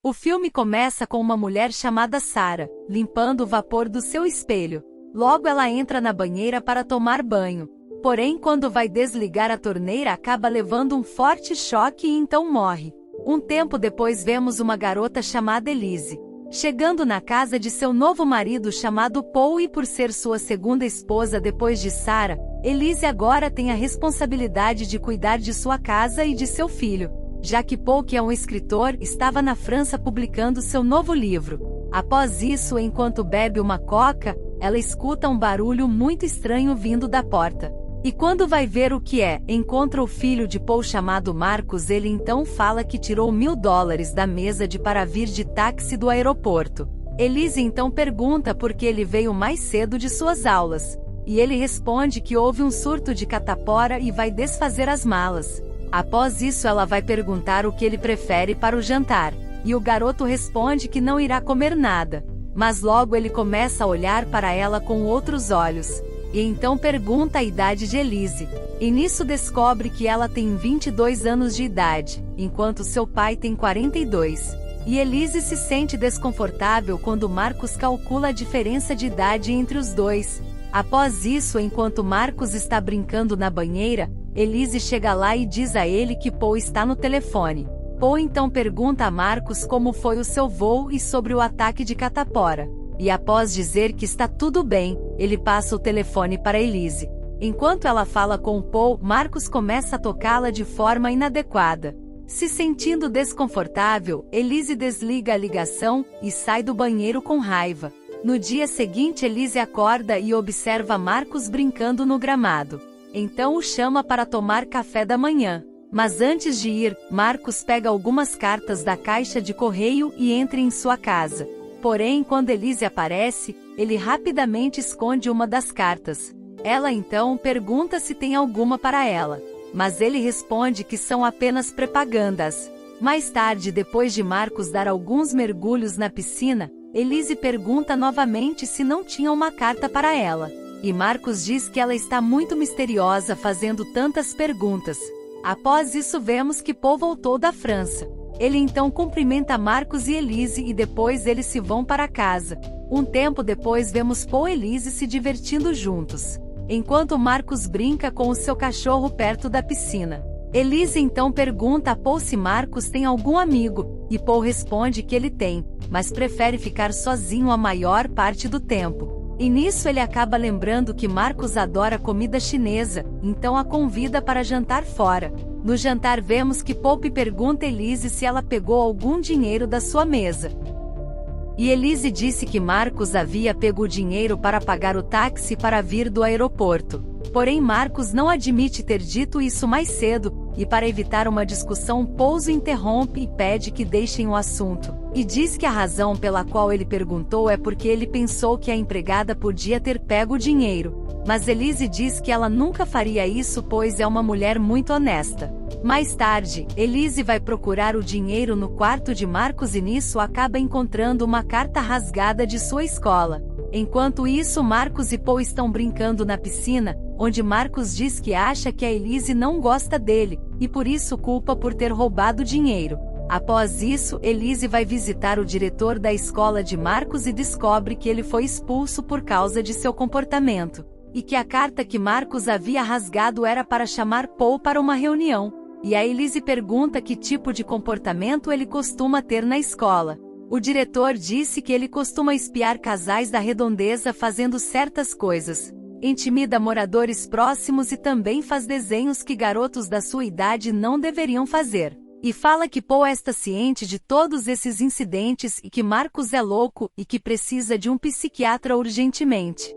O filme começa com uma mulher chamada Sarah, limpando o vapor do seu espelho. Logo ela entra na banheira para tomar banho. Porém, quando vai desligar a torneira, acaba levando um forte choque e então morre. Um tempo depois vemos uma garota chamada Elise chegando na casa de seu novo marido chamado Paul, e por ser sua segunda esposa depois de Sarah, Elise agora tem a responsabilidade de cuidar de sua casa e de seu filho, já que Paul, que é um escritor, estava na França publicando seu novo livro. Após isso, enquanto bebe uma coca, ela escuta um barulho muito estranho vindo da porta. E quando vai ver o que é, encontra o filho de Paul chamado Marcos. Ele então fala que tirou $1000 da mesa para vir de táxi do aeroporto. Elise então pergunta por que ele veio mais cedo de suas aulas. E ele responde que houve um surto de catapora e vai desfazer as malas. Após isso ela vai perguntar o que ele prefere para o jantar. E o garoto responde que não irá comer nada. Mas logo ele começa a olhar para ela com outros olhos. E então pergunta a idade de Elise. E nisso descobre que ela tem 22 anos de idade, enquanto seu pai tem 42. E Elise se sente desconfortável quando Marcos calcula a diferença de idade entre os dois. Após isso, enquanto Marcos está brincando na banheira, Elise chega lá e diz a ele que Paul está no telefone. Paul então pergunta a Marcos como foi o seu voo e sobre o ataque de catapora. E após dizer que está tudo bem, ele passa o telefone para Elise. Enquanto ela fala com Paul, Marcos começa a tocá-la de forma inadequada. Se sentindo desconfortável, Elise desliga a ligação e sai do banheiro com raiva. No dia seguinte, Elise acorda e observa Marcos brincando no gramado. Então o chama para tomar café da manhã. Mas antes de ir, Marcos pega algumas cartas da caixa de correio e entra em sua casa. Porém, quando Elise aparece, ele rapidamente esconde uma das cartas. Ela então pergunta se tem alguma para ela. Mas ele responde que são apenas propagandas. Mais tarde, depois de Marcos dar alguns mergulhos na piscina, Elise pergunta novamente se não tinha uma carta para ela. E Marcos diz que ela está muito misteriosa fazendo tantas perguntas. Após isso vemos que Paul voltou da França. Ele então cumprimenta Marcos e Elise e depois eles se vão para casa. Um tempo depois vemos Paul e Elise se divertindo juntos, enquanto Marcos brinca com o seu cachorro perto da piscina. Elise então pergunta a Paul se Marcos tem algum amigo, e Paul responde que ele tem, mas prefere ficar sozinho a maior parte do tempo. E nisso ele acaba lembrando que Marcos adora comida chinesa, então a convida para jantar fora. No jantar vemos que Paul pergunta a Elise se ela pegou algum dinheiro da sua mesa. E Elise disse que Marcos havia pego o dinheiro para pagar o táxi para vir do aeroporto. Porém Marcos não admite ter dito isso mais cedo, e para evitar uma discussão Paul o interrompe e pede que deixem o assunto. E diz que a razão pela qual ele perguntou é porque ele pensou que a empregada podia ter pego o dinheiro. Mas Elise diz que ela nunca faria isso pois é uma mulher muito honesta. Mais tarde, Elise vai procurar o dinheiro no quarto de Marcos e nisso acaba encontrando uma carta rasgada de sua escola. Enquanto isso, Marcos e Paul estão brincando na piscina, onde Marcos diz que acha que a Elise não gosta dele, e por isso culpa por ter roubado dinheiro. Após isso, Elise vai visitar o diretor da escola de Marcos e descobre que ele foi expulso por causa de seu comportamento, e que a carta que Marcos havia rasgado era para chamar Paul para uma reunião. E a Elise pergunta que tipo de comportamento ele costuma ter na escola. O diretor disse que ele costuma espiar casais da redondeza fazendo certas coisas, intimida moradores próximos e também faz desenhos que garotos da sua idade não deveriam fazer. E fala que Paul está ciente de todos esses incidentes e que Marcos é louco e que precisa de um psiquiatra urgentemente.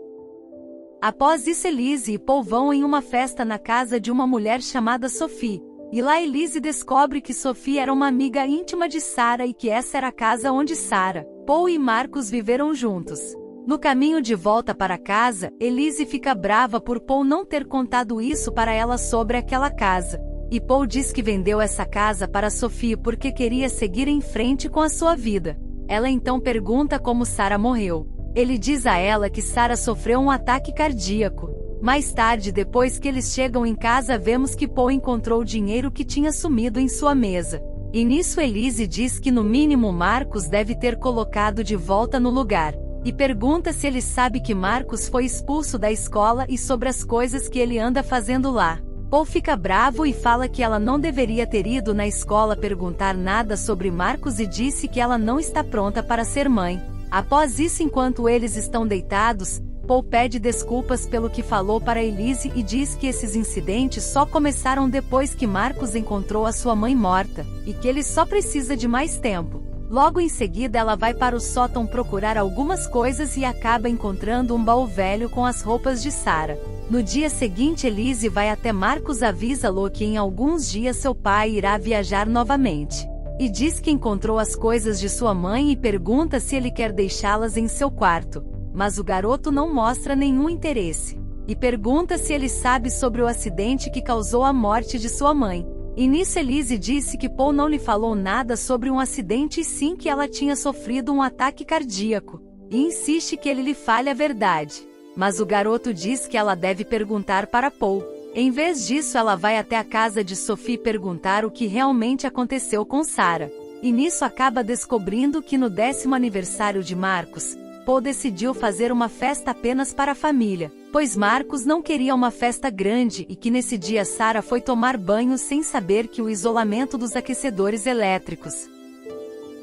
Após isso, Elise e Paul vão em uma festa na casa de uma mulher chamada Sophie. E lá Elise descobre que Sophie era uma amiga íntima de Sarah e que essa era a casa onde Sarah, Paul e Marcos viveram juntos. No caminho de volta para casa, Elise fica brava por Paul não ter contado isso para ela sobre aquela casa. E Paul diz que vendeu essa casa para Sophie porque queria seguir em frente com a sua vida. Ela então pergunta como Sarah morreu. Ele diz a ela que Sarah sofreu um ataque cardíaco. Mais tarde, depois que eles chegam em casa, vemos que Paul encontrou o dinheiro que tinha sumido em sua mesa. E nisso Elise diz que no mínimo Marcos deve ter colocado de volta no lugar, e pergunta se ele sabe que Marcos foi expulso da escola e sobre as coisas que ele anda fazendo lá. Paul fica bravo e fala que ela não deveria ter ido na escola perguntar nada sobre Marcos e disse que ela não está pronta para ser mãe. Após isso, enquanto eles estão deitados, Paul pede desculpas pelo que falou para Elise e diz que esses incidentes só começaram depois que Marcos encontrou a sua mãe morta, e que ele só precisa de mais tempo. Logo em seguida ela vai para o sótão procurar algumas coisas e acaba encontrando um baú velho com as roupas de Sarah. No dia seguinte Elise vai até Marcos, avisa-lo que em alguns dias seu pai irá viajar novamente. E diz que encontrou as coisas de sua mãe e pergunta se ele quer deixá-las em seu quarto. Mas o garoto não mostra nenhum interesse. E pergunta se ele sabe sobre o acidente que causou a morte de sua mãe. E nisso Elise disse que Paul não lhe falou nada sobre um acidente e sim que ela tinha sofrido um ataque cardíaco. E insiste que ele lhe fale a verdade. Mas o garoto diz que ela deve perguntar para Paul. Em vez disso ela vai até a casa de Sophie perguntar o que realmente aconteceu com Sarah. E nisso acaba descobrindo que no 10º aniversário de Marcos, Paul decidiu fazer uma festa apenas para a família, pois Marcos não queria uma festa grande e que nesse dia Sarah foi tomar banho sem saber que o isolamento dos aquecedores elétricos.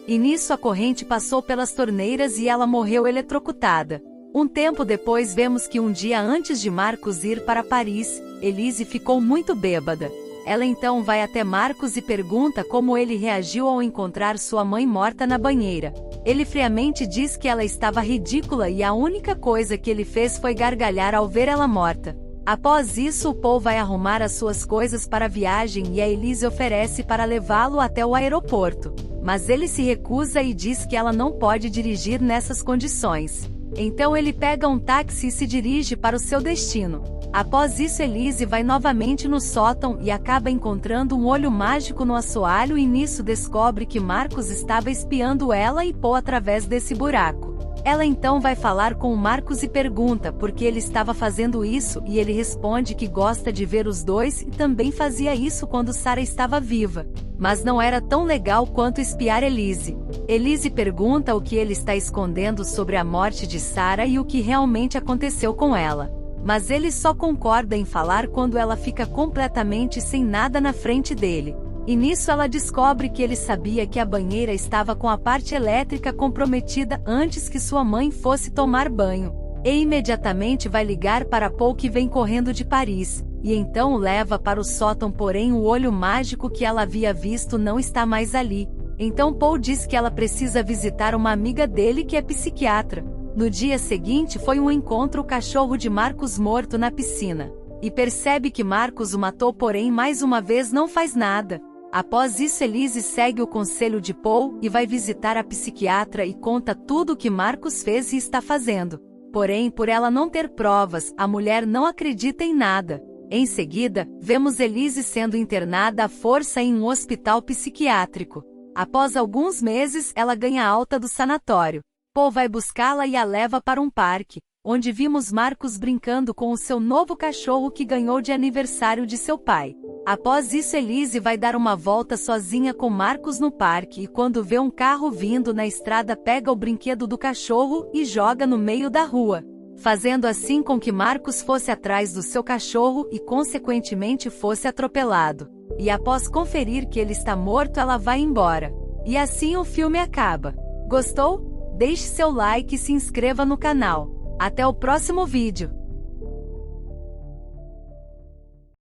E nisso a corrente passou pelas torneiras e ela morreu eletrocutada. Um tempo depois vemos que um dia antes de Marcos ir para Paris, Elise ficou muito bêbada. Ela então vai até Marcos e pergunta como ele reagiu ao encontrar sua mãe morta na banheira. Ele friamente diz que ela estava ridícula e a única coisa que ele fez foi gargalhar ao ver ela morta. Após isso o Paul vai arrumar as suas coisas para a viagem e a Elise oferece para levá-lo até o aeroporto. Mas ele se recusa e diz que ela não pode dirigir nessas condições. Então ele pega um táxi e se dirige para o seu destino. Após isso Elise vai novamente no sótão e acaba encontrando um olho mágico no assoalho e nisso descobre que Marcos estava espiando ela e Paul através desse buraco. Ela então vai falar com o Marcos e pergunta por que ele estava fazendo isso e ele responde que gosta de ver os dois e também fazia isso quando Sarah estava viva. Mas não era tão legal quanto espiar Elise. Elise pergunta o que ele está escondendo sobre a morte de Sarah e o que realmente aconteceu com ela. Mas ele só concorda em falar quando ela fica completamente sem nada na frente dele. E nisso ela descobre que ele sabia que a banheira estava com a parte elétrica comprometida antes que sua mãe fosse tomar banho. E imediatamente vai ligar para Paul que vem correndo de Paris, e então o leva para o sótão, porém o olho mágico que ela havia visto não está mais ali. Então Paul diz que ela precisa visitar uma amiga dele que é psiquiatra. No dia seguinte foi um encontro o cachorro de Marcos morto na piscina. E percebe que Marcos o matou, porém mais uma vez não faz nada. Após isso Elise segue o conselho de Paul e vai visitar a psiquiatra e conta tudo o que Marcos fez e está fazendo. Porém, por ela não ter provas, a mulher não acredita em nada. Em seguida, vemos Elise sendo internada à força em um hospital psiquiátrico. Após alguns meses, ela ganha alta do sanatório. Paul vai buscá-la e a leva para um parque, onde vimos Marcos brincando com o seu novo cachorro que ganhou de aniversário de seu pai. Após isso Elise vai dar uma volta sozinha com Marcos no parque e quando vê um carro vindo na estrada pega o brinquedo do cachorro e joga no meio da rua, fazendo assim com que Marcos fosse atrás do seu cachorro e consequentemente fosse atropelado. E após conferir que ele está morto ela vai embora. E assim o filme acaba. Gostou? Deixe seu like e se inscreva no canal. Até o próximo vídeo.